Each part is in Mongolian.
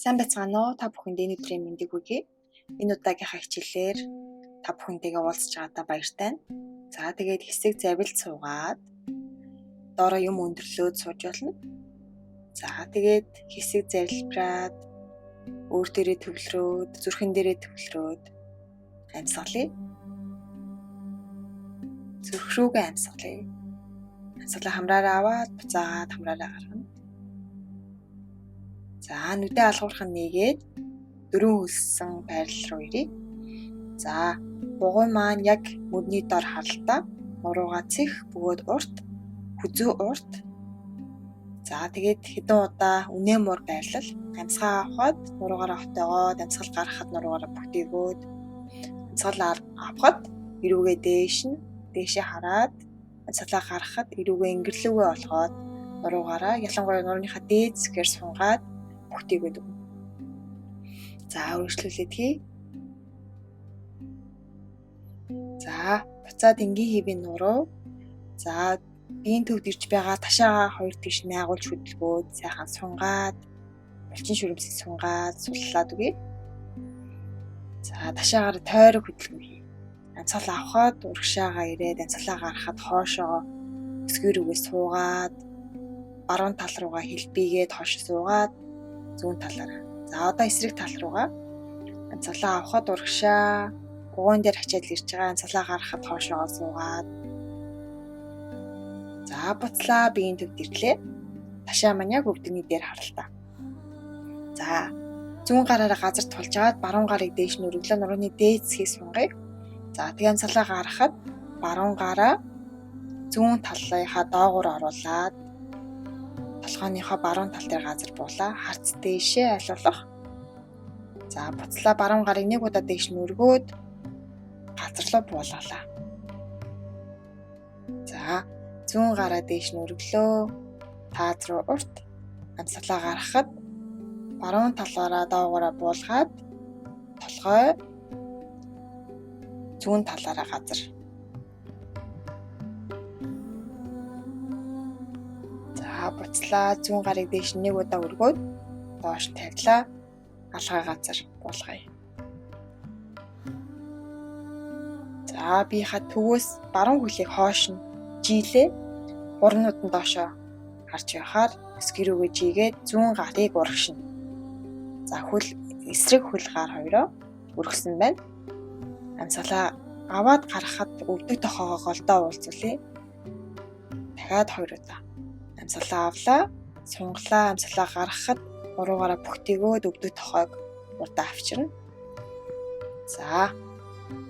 Сайн байцгаана уу? Та бүхэнд энэ өдрийн мэндийг хүргэе. Энэ удаагийнхаа хичээлээр та бүхэнтэйгээ уулзч байгаадаа баяртай. За тэгээд хэсэг завилд суугаад доороо юм өндөрлөөд сууж болно. За тэгээд хэсэг завилбраад өөр дээрээ төвлөрөөд, зүрхэн дээрээ төвлөрөөд амьсгалъя. Зүрх рүүгээ амьсгалъя. Амьсгалаа хамраараа аваад буцаагаад хамраараа гаргана. За нүдээ алгуурхан нээгээд дөрөв хөлсөн байрлал руу ирье. За бугуй маань яг мөдний дор харалтаа нуруугаа цэх бөгөөд урт, хүзүү урт. За тэгээд хэдэн удаа үнээмөр байрлал амьсгаа авахад нуруугаараа хотоогоод амьсгал гаргахад нуруугаараа бүтээгөөд амьсгалаа авахад эрүүгээ дээшээ хараад амьсгалаа гаргахад эрүүгээ ингэрлүүгээ олгоод нуруугаараа ялангуяа нурууныхаа дээд зэгээр сунгаад бүтээгөөд өгнө. За үргэлжлүүлээд хий. За буцаад энгийн хэвийн нуруу. За биеийн төвд ирж байгаа ташаагаа хоёр тийш найгуулж хөдөлгөөд сайхан сунгаад булчин шүрмсийг сунгаад суллаад өгье. За ташаагаар тойрог хөдөлгөе. Амьсгал авахад урагшаагаа ирээд амьсгалаа гаргахад хоошоо өсгөр үгээ суугаад баруун тал руугаа хэлбигээд хойш суугаад зүүн талаараа. За одоо эсрэг тал руугаа амьсгалаа авахад урагшаа бугуун дээр хачаад ирж байгаа амьсгалаа гаргахад хоошоо суугаад. За буцлаа биеийн төвд ирлээ. Ташаа маань яг өвдөгний дээр харалтаа. За зүүн гараараа газар тулж аваад баруун гарыг дээш нь өргөлөө нурууны дээд зэхийг сунгая. За тэгээ амьсгалаа гаргахад баруун гараа зүүн талынхаа доогуур оруулаад толгойнхоо баруун тал дээр газар буулаа. Харц дээшээ алуулах. За буцлаа баруун гарыг нэг удаа дээш нь өргөөд газар руу буулгалаа. За зүүн гараа дээш нь өргөлөө. Таз руу урт амьсгалаа гаргахад баруун талаараа доогоороо буулгаад толгой зүүн талаараа газар. Буцлаа зүүн гарыг дээш нэг удаа өргөөд доош тавилаа. Алгай газар буулгая. За биеийнхаа төвөөс баруун хөлийг хоош нь жийлээ. Гурнууд нь доошоо харж явахаар өсгөр үгээ жигээд зүүн гарыг урагшина. За эсрэг хөл гар хоёроо өргөсөн байна. Амьсгалаа аваад гаргахад өвдөг тохоогоо голдоо уулзуулъя. Дахиад 2 удаа. Амьсгалаа авлаа, сунглаа, амьсгалаа гаргахад нуруугаараа бүхтэйгөөд өвдөг тохойг урдаа авчирна. За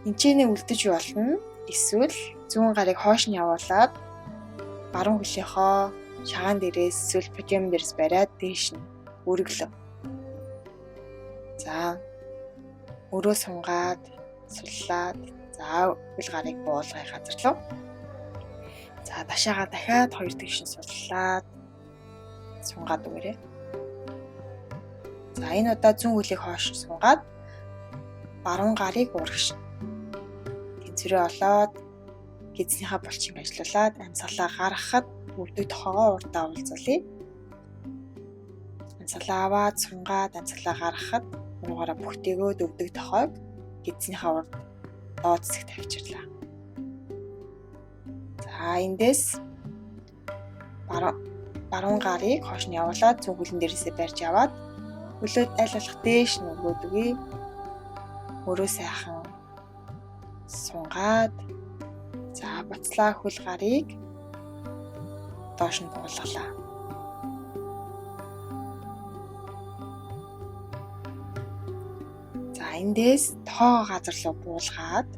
энэчний үлдэж болно. Эсвэл зүүн гарыг хоош нь явуулаад баруун хөлийнхөө шагаан дээрээс эсвэл подиум дээрээс бариад дээш нь өргөлөө. За өрөө сунгаад, суллаад, за хөл гарыг буулгая газар руу. За ташаагаа дахиад 2 тэгш суллаад сунгаад өгөөрэй. За энэ удаа зүүн хөлийг хоош сунгаад баруун гарыг урагшина. Тэнцвэрээ олоод гидснийхаа булчинг ажиллуулад амьсгалаа гаргахад өвдөг тохоогоо урдаа уулзуулъя. Амьсгалаа аваад сунгаад амьсгалаа гаргахад нуруугаараа бүхтэйгөөд өвдөг тохойг гидснийхаа урд доод зэсэгт тавьчихлаа. За эндээс баруун гарыг хоош нь явуулаад зүүн хөлн дээрээсээ барьж аваад хөлөөд аль болох дээш нь өргөөд өгье. Өрөө сайхан сунгаад за буцлаа хөл гарыг доош нь буулгалаа. За эндээс тоо газар руу буулгаад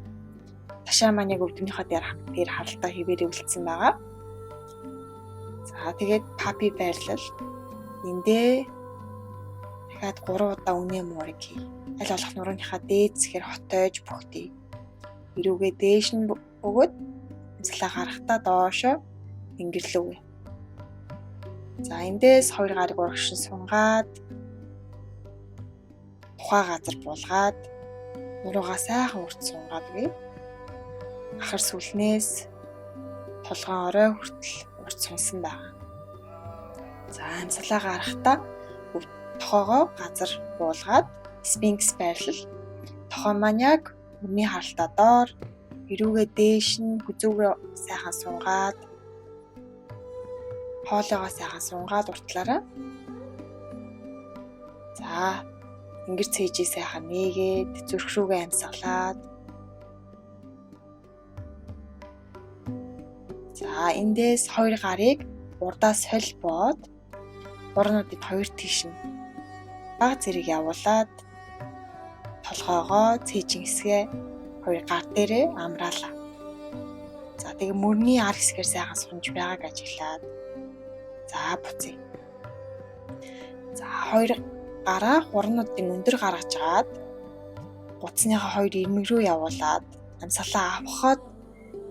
ташаа маань яг өвдгөнийхөө дээр харалтаа хэвээр өвлцсөн байгаа. За тэгээд папи байрлал эндээ дахиад 3 удаа үнээмөрийг хий. Аль болох нурууныхаа дээд зэхээр хотойж бүхтээ. Эрүүгээ дээш нь өгөөд амьсгалаа гаргахтаа доошоо ингэрлүүгээ. За эндээс 2 гарыг урагшин сунгаад тухай газар буулгаад нуруугаа сайхан урт сунгаад өгье. Ахар сүлнээс толгоон орой хүртэл урт сунсан байна. За амьсгалаа гаргахтаа тохоогоо газар буулгаад Спинкс байрлал. Тохоо маань яг мөрний харалтаа доор, эрүүгээ дээш нь хүзүүгээ сайхан сунгаад, хоолойгоо сайхан сунгаад уртлаараа. За, ингэр цээжийг сайхан нээгээд, зүрх рүүгээ амьсгалаад. За, эндээс хоёр гарыг урдаа солбоод, урнуудыг хоёр тийш нь бага зэрэг явуулаад, толгоогоо цээжин хэсгээ хоёр гар дээрээ амраалаа. За, тэгээ мөрний ар хэсгээр сайхан сунж байгааг ажиглаад. За, буцъя. За, хоёр гараа хурнуудын өндөр гаргаж агаад гуцсныхаа хоёр ирмэг рүү явуулаад амьсгалаа авахад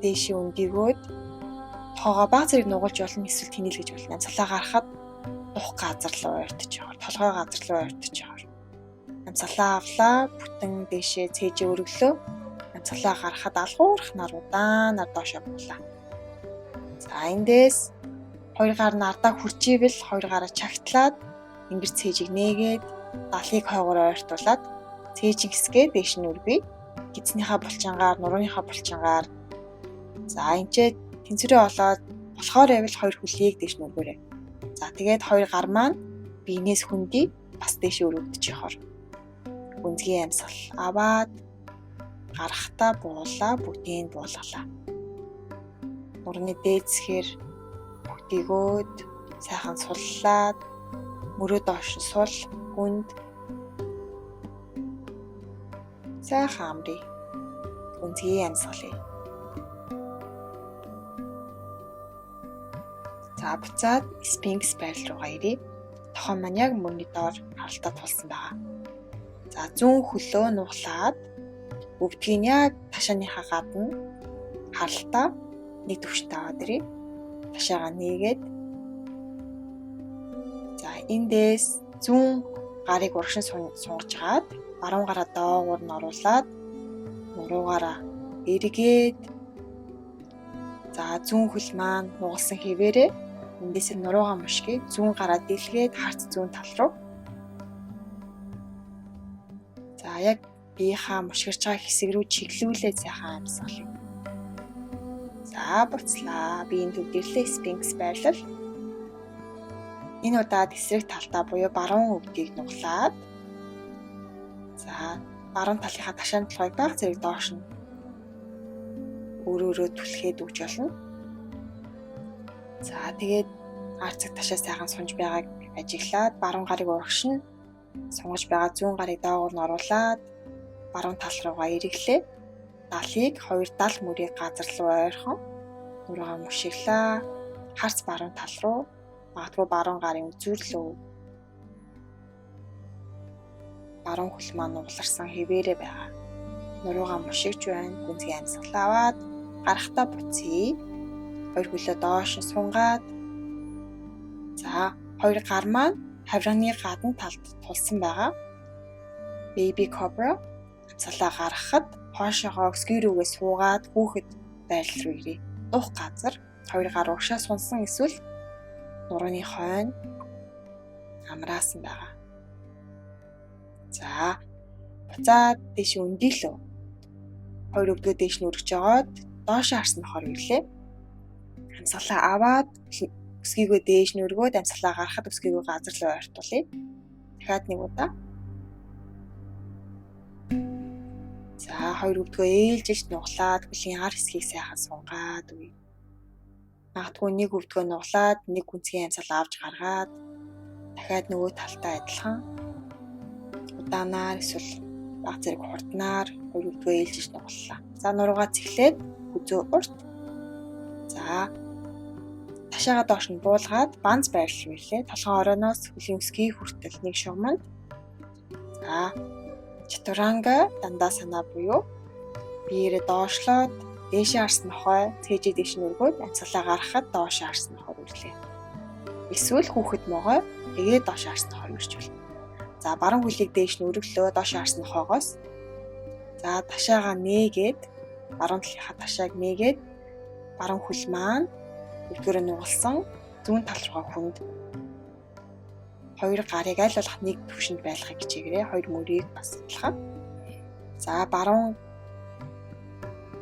дээшээ өндийгөөд тоогоо бага зэрэг нугалж болно, эсвэл тэнэлгэж болно. Амьсгалаа гаргахад дух газар руу ойртож яваа, толгой газар руу ойртож яваа. Амьсгалаа авлаа, бүтэн дээшээ цээжээ өргөлөө. Амьсгалаа гаргахад алгуурхнаар удаанаар доошоо буулаа. За, эндээс хоёр гар нь ардаа хүрчийвэл хоёр гараа чагтлаад ингэр цээжийг нээгээд далыг хойгоор ойртуулад цээжин хэсгээ дээш нь өргөе. Гидснийхаа булчингаар, нурууныхаа булчингаар. За, энчээ тэнцвэрээ олоод болохоор байвал хоёр хөлийг дээш нь өргөөрэй. За, тэгээд хоёр гар маань биенээс хөндөй бас дээш өргөдөж явахаар. Гүнзгий амьсгал аваад гарахтаа буулаа, бүгдийг буулгалаа. Нурны дээдсээр бүгдийгөөд сайхан суллаад, мөрөө доош нь сул, хүнд сайхан амрыг. Гүнзгий амьсгалъя. За, буцаад Спинкс байрал руугаа ирье. Тохоо маань яг мөрний доор харалтаа тулсан байгаа. За, зүүн хөлөө нуглаад бүгдийг нь яг ташааныхаа гадна харалтаа нэг төвшөнтэй аваад ирье. Ташаагаа нээгээд. За, эндээс зүүн гарыг урагшин сунгаж гаад баруун гараа доогуур нь оруулаад нуруугаараа эргээд. За, зүүн хөл маань нугалсан хэвээрээ эндээс нуруугаа мушгийг зүүн гараа дэлгээд харц зүүн тал руу. За, яг биеийнхаа мушгирч байгаа хэсэг рүү чиглүүлээд сайхан амьсгалъя. За, буцлаа. Биеийн төв дэрлээ Спинкс байрлал. Энэ удаад эсрэг талтаа буюу баруун өвдгийг нуглаад. За, баруун талынхаа ташааны толгойг бага зэрэг доош нь өөрөөрөө түлхээд өгч болно. За, тэгээд арцаг ташаа сайхан сунж байгааг ажиглаад баруун гарыг урагшин сунгаж байгаа зүүн гарыг доогуур нь оруулаад баруун тал руугаа эрэглээ. Далыг хоёр дал мөрийг газар руу ойрхон нуруугаа мушиглаа. Харц баруун тал руу, магадгүй баруун гарын үзүүрлөө. Баруун хөл маань угларсан хэвээрээ байгаа. Нуруугаа мушигж байна. Гүнзгий амьсгалаа аваад гарахтаа буцъя. Хоёр хөлөө доош сунгаад. За, хоёр гар маань хавирганы гадна талд тулсан байгаа. Baby Cobra амьсгалаа гаргахад хоошоогоо өсгий рүүгээ суугаад хүүхэд байрал руу ирье. Дух газар хоёр гар урагшаа сунсан, эсвэл нурууны хойно амраасан байгаа. За, буцаад дээш өндийлөө. Хоёр өвдгөө дээш нь өргөж жагаад доошоо харсан нохоор ирлээ. Амьсгалаа аваад өсгийгөө дээш нь өргөөд амьсгалаа гаргахад өсгийгөө газар руу ойртуулъя. Дахиад нэг удаа. За, хоёр өвдгөө ээлжиж нуглаад хөлийн ар хэсгийг сайхан сунгаад үе. Магадгүй нэг өвдгөө нуглаад нэг гүнзгий амьсгал авч гаргаад дахиад нөгөө талтаа адилхан удаанаар эсвэл бага зэрэг хурднаар хоёр өвдгөө ээлжиж нуглалаа. За, нуруугаа цэглээд хүзөө урт. За, ташаагаа доош нь буулгаад банз байрлал ирлээ. Толгойн оройноос хөлийн өсгий хүртэл нэг шугамд. За, Чатуранга дандаа санаа буюу биеэрээ доошлоод дээшээ харсан нохой цээжээ дээш нь өргөөд амьсгалаа гаргахад доошоо харсан нохой үрлээ. Эсвэл хүүхэд могой тэгээд доошоо харсан нохой үрж болно. За, баруун хөлийг дээш нь өргөлөө доошоо харсан нохойгоос. За, ташаагаа нээгээд баруун талынхаа ташааг нээгээд баруун хөл маань өвдгөрөө нугалсан зүүн тал руугаа хүнд. хоёр гарыг аль болох нэг түвшинд байлгахыг хичээгээрэй. Хоёр мөрийг бас адилхан. За баруун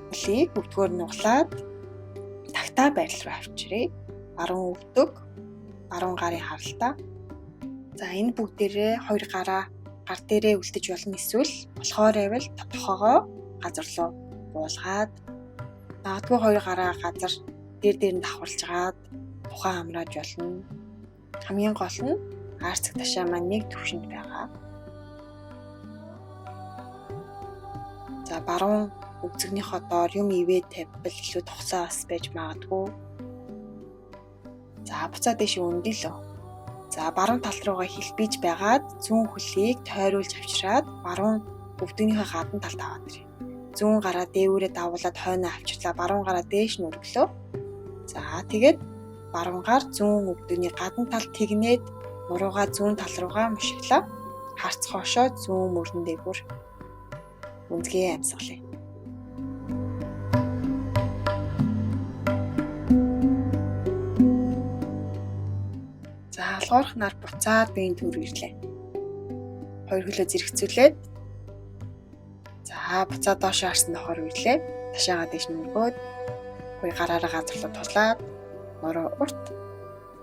хөлийг өвдгөөр нь углаад тагтаа байрал руу авчиръя. Баруун өвдөг, баруун гарын харалтаа. За энэ бүгдээрээ хоёр гараа гар дээрээ үлдэж болно, эсвэл болохоор байвал тодорхойгоо газар руу буулгаад магадгүй хоёр гараа газар дээр нь давхарлжгаад тухайн амрааж болно. Хамгийн гол нь арцаг ташаа маань нэг түвшинд байгаа. За баруун өвзгнийхөө доор юм ивээ тавьбал илүү тухлаа бас байж магадгүй. За буцаа дэш өндөөлөө. За баруун тал руугаа хэлбэж байгаад зүүн хөлийг тойруулж авчираад баруун өвдгнийхөө гадна талд аваад ирье. Зүүн гараа дээврээ давуулаад хойноо авчирлаа. Баруун гараа дээш нь өргөлөө. За тэгээд баруун гар зүүн өвдгний гадна талд тэгнээд нуруугаа зүүн тал руугаа мушиглаа. Харц хоошоо зүүн мөрөн дээгүүр үндэгээ амьсгалъя. За алгуурх нар буцаад биеийн төр ирлээ. Хоёр хөлөө зэрэгцүүлээд за буцаад доошоо харсан нохоор ирлээ. Ташаагаа дэш нүргөөд хоёр гараараа газар руу тулаад нуруу урт.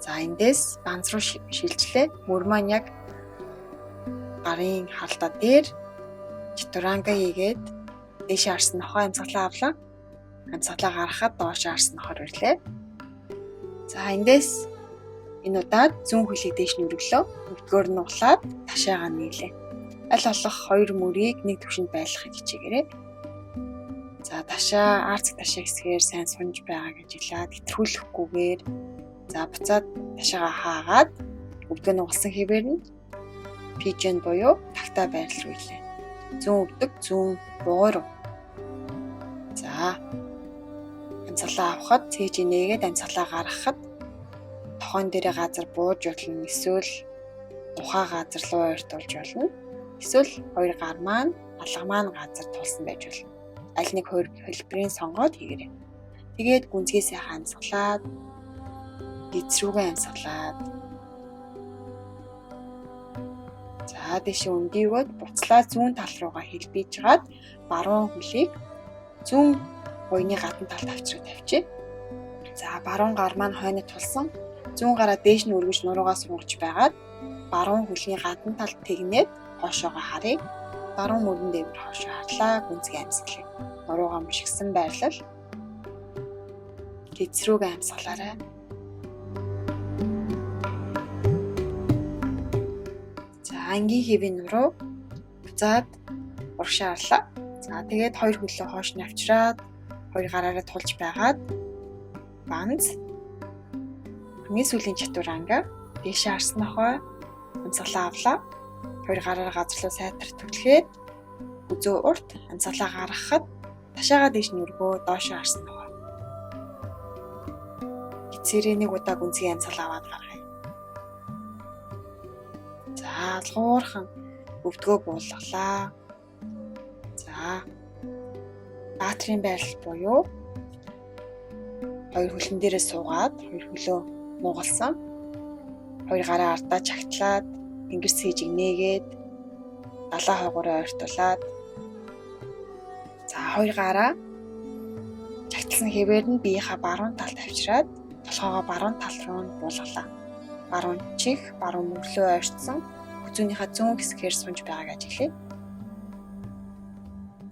За эндээс банз руу шилжлээ. Мөр маань яг гарын халтаа дээр чатуранга хийгээд дээшээ харсан нохоо амьсгалаа авлаа. Амьсгалаа гаргахад доошоо харсан нохоор ирлээ. За эндээс энэ удаад зүүн хөлийг дээш нь өргөлөө. Өвдгөөр нь углаад ташаагаа нийлээ. Аль болох хоёр мөрийг нэг түвшинд байлгахыг хичээгээрэй. За ташаа арцаг ташаа хэсгээр сайн сунж байгаа гэж хэлээд хэтрүүлэхгүйгээр за буцаад ташаагаа хаагаад өвдгөө нь угалсан хэвээр нь пижен буюу тагтаа байрал руу илээ. Зүүн өвдөг, зүүн бугуур. За амьсгалаа авахад цээж нээгээд амьсгалаа гаргахад тохон дээрээ газар бууж болно, эсвэл тухай газар руу ойртуулж болно. Эсвэл хоёр гар маань алга маань газар тулсан байж болно. Аль нэг хөлбөрийн сонгоод хийгээрэй. Тэгээд гүнзгий сайхан амьсгалаад гизрүүгээ амьсгалаад за дэше өндийгөөд буцлаа зүүн тал руугаа хэлбэж жагаад баруун хөлийг зүүн буйны гадна талд авчраад тавьчих. За баруун гар маань хойно тулсан. Зүүн гараа дээш нь өргөж нуруугаа сунгаж байгаад баруун хөлний гадна талд тэгнээд хоошоогоо харъя. Баруун мөрөн дээгүүр хоошоо харлаа, гүнзгий амьсгалъя. Нуруугаа мушигсан байрлал. Гизрүүгээ амьсгалаарай. За ангийн хэвийн нуруу буцаад урагшаа харлаа. За тэгээд хоёр хөлөө хоош нь авчираад хоёр гараараа тулж байгаад банз хамгийн сүүлийн чатуранга дээшээ харсан нохой амьсгалаа авлаа. Хоёр гараараа газар руу сайтар түлхээд үзөө урт амьсгалаа гаргахад ташаагаа дээш нь өргөө доошоо харсан нохой. Гицээрээ нэг удаа гүнзгий амьсгалаа аваад гаргая. За алгуурхан өвдгөө буулгалаа. За баатрийн байрал буюу хоёр хөлн дээрээ суугаад хоёр хөлөө нугалсан. Хоёр гараа ардаа чагтлаад тэнгэр сийжиг нээгээд далаа хойгоороо ойртуулад за хоёр гараа чагтлсан хэвээр нь биеийнхаа баруун талд авчираад толгоогоо баруун тал руу нь буулгалаа. Баруун чих, баруун мөрлөө ойртсон хүзүүнийхээ зүүн хэсгээр сунж байгааг ажиглая.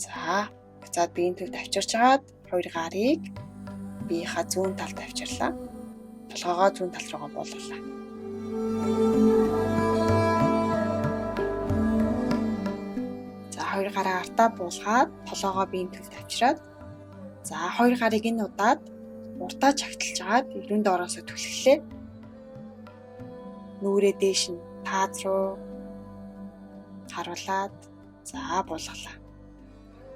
За буцаад биеийн төвд авчирч агаад хоёр гарыг биеийнхаа зүүн талд авчирлаа. Толгоогоо зүүн тал руугаа буулгалаа. За хоёр гараа артаа буулгаад толгоогоо биеийн төвд авчираад за хоёр гарыг энэ удаад уртаа чагталж агаад эрүүн доороосоо түлхлээ. Нүрээ дээш нь таад руу харуулад за буулгалаа.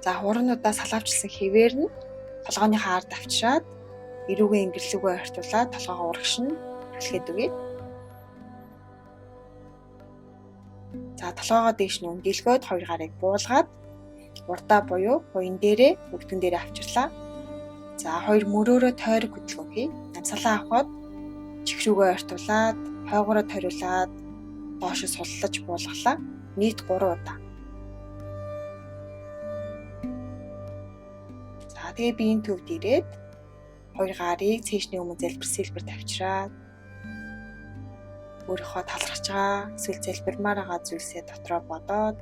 За хурануудаа салаавчилсан хэвээр нь толгойныхаа ард авчираад эрүүгээ ингэрлүүгээ ойртуулаад толгоогоо урагш нь түлхээд өгье. За толгоогоо дээш нь өндөөлгөөд хоёр гарыг буулгаад урдаа буюу буян дээрээ өвдгөн дээрээ авчирлаа. За хоёр мөрөөрөө тойрог хөдөлгөөн хий. Амьсгалаа авахад чих рүүгээ ойртуулад хойгоороо ториулаад доош суллаж буулгалаа. Нийт 3 удаа. За тэгээ биеийн төвд ирээд хоёр гарыг цээжний өмнө залбир тавьчраад өөрийнхөө талархаж байгаа эсвэл залбирмаар байгаа зүйлсээ дотроо бодоод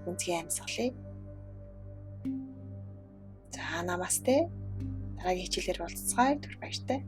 үнцгийн амьсгалыг. За намасте. Дараагийн хичээлээр уулзцгаая. Түр баяртай.